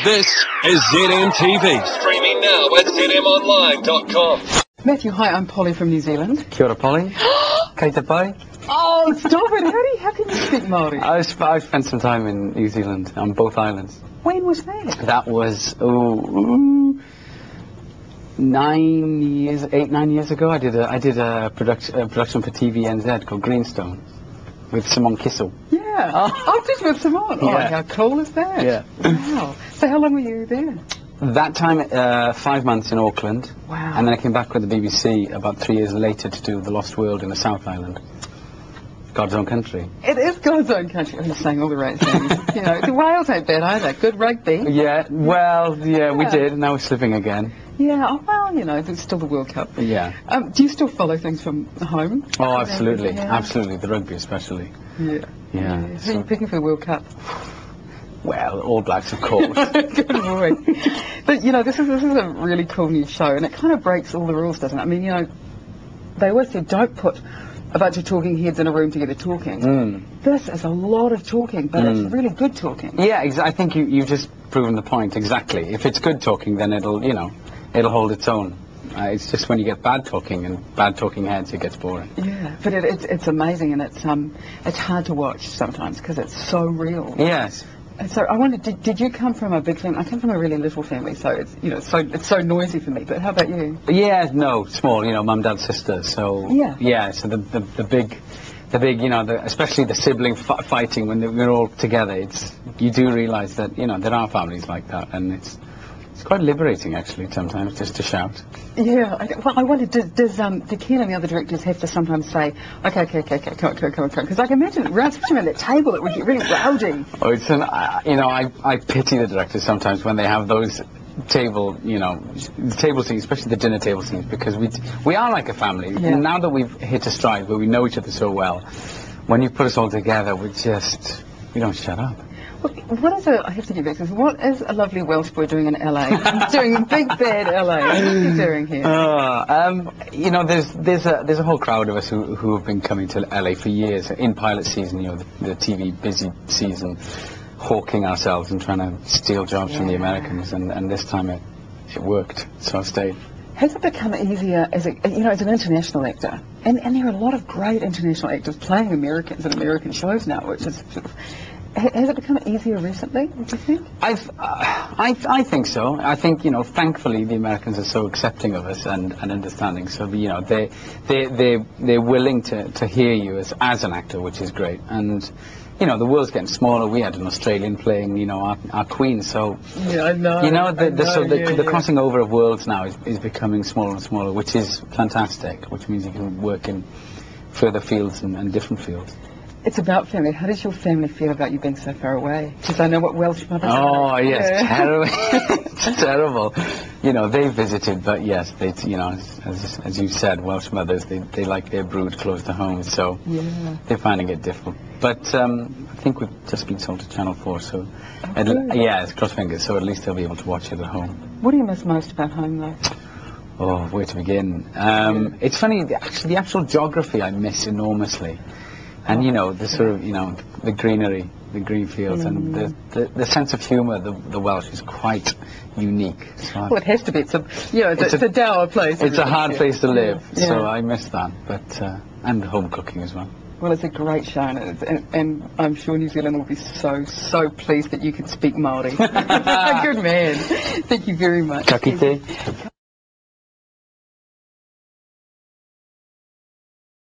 This is ZMTV. Streaming now at zmonline.com. Matthew, hi, I'm Polly from New Zealand. Kia ora, Polly. Kei te pai. Oh, stop it. How can you speak Māori? I spent some time in New Zealand on both islands. When was that? That was, 9 years ago. I did a production for TVNZ called Greenstone with Simon Kissel. Yeah. Oh, just with Simon. Oh, Yeah. how cool is that? Yeah. Wow. So how long were you there? That time, 5 months in Auckland. Wow. And then I came back with the BBC about 3 years later to do The Lost World in the South Island. God's own country. It is God's own country. I'm just saying all the right things. You know, the Wales ain't bad either. Good rugby. Yeah, well, yeah, we Yeah. did. Now we're slipping again. Yeah, oh, well, you know, there's still the World Cup. Yeah. Do you still follow things from home? Oh, absolutely. Yeah. Absolutely. The rugby especially. Yeah. Yeah. Who are you picking for the World Cup? Well, All Blacks, of course. Good boy. But, you know, this is a really cool new show, and it kind of breaks all the rules, doesn't it? I mean, you know, they always said don't put a bunch of talking heads in a room together talking. This is a lot of talking, but it's really good talking. Yeah, I think you've just proven the point exactly. If it's good talking, then it'll, you know, it'll hold its own. It's just when you get bad talking and bad talking heads, it gets boring. Yeah, but it's amazing, and it's hard to watch sometimes because it's so real. Yes. And so I wondered, did you come from a big family? I come from a really little family, so it's, you know, it's so noisy for me. But how about you? Yeah, no, small. You know, mum, dad, sister. So Yeah. So the big, you know, especially the sibling fighting when we're all together. You do realise that, you know, there are families like that, and it's quite liberating actually sometimes just to shout. Yeah. Well, I wondered, does Ken and the other directors have to sometimes say, okay, come on, because I can imagine especially around that table, it would get really rowdy. Oh, it's you know, I pity the directors sometimes when they have those table scenes, especially the dinner table scenes, because we are like a family. Yeah. And now that we've hit a stride where we know each other so well, when you put us all together, we don't shut up. I have to get back to this. What is a lovely Welsh boy doing in LA? Doing big bad LA. What are you doing here? You know, there's a whole crowd of us who have been coming to LA for years in pilot season. You know, the TV busy season, hawking ourselves and trying to steal jobs from the Americans. And this time it worked, so I stayed. Has it become easier as an international actor? And there are a lot of great international actors playing Americans in American shows now, which is sort of, has it become easier recently, do you think? I think so. I think, you know, thankfully the Americans are so accepting of us and understanding. So, you know, they're willing to hear you as an actor, which is great. And, you know, the world's getting smaller. We had an Australian playing, you know, our queen. So, yeah, I know. You know, the Yeah. crossing over of worlds now is becoming smaller and smaller, which is fantastic, which means you can work in further fields and different fields. It's about family. How does your family feel about you being so far away? Because I know what Welsh mothers Oh, are. yes, Yeah. terrible. It's terrible. You know, they visited, but yes, they, you know, as you said, Welsh mothers, they like their brood close to home, so Yeah. they're finding it difficult. But I think we've just been sold to Channel 4, so good. yeah, it's cross fingers, so at least they'll be able to watch it at home. What do you miss most about home, though? Oh, where to begin? It's funny, actually, the actual geography I miss enormously. And, you know, the sort of, you know, the greenery, the green fields, and the sense of humour, the Welsh is quite unique. So Well, it has to be. It's a dour place. it's a hard place to live, Yeah. so I miss that. But and home cooking as well. Well, it's a great show, and I'm sure New Zealand will be so pleased that you can speak Māori. Good man. Thank you very much. Ka kite.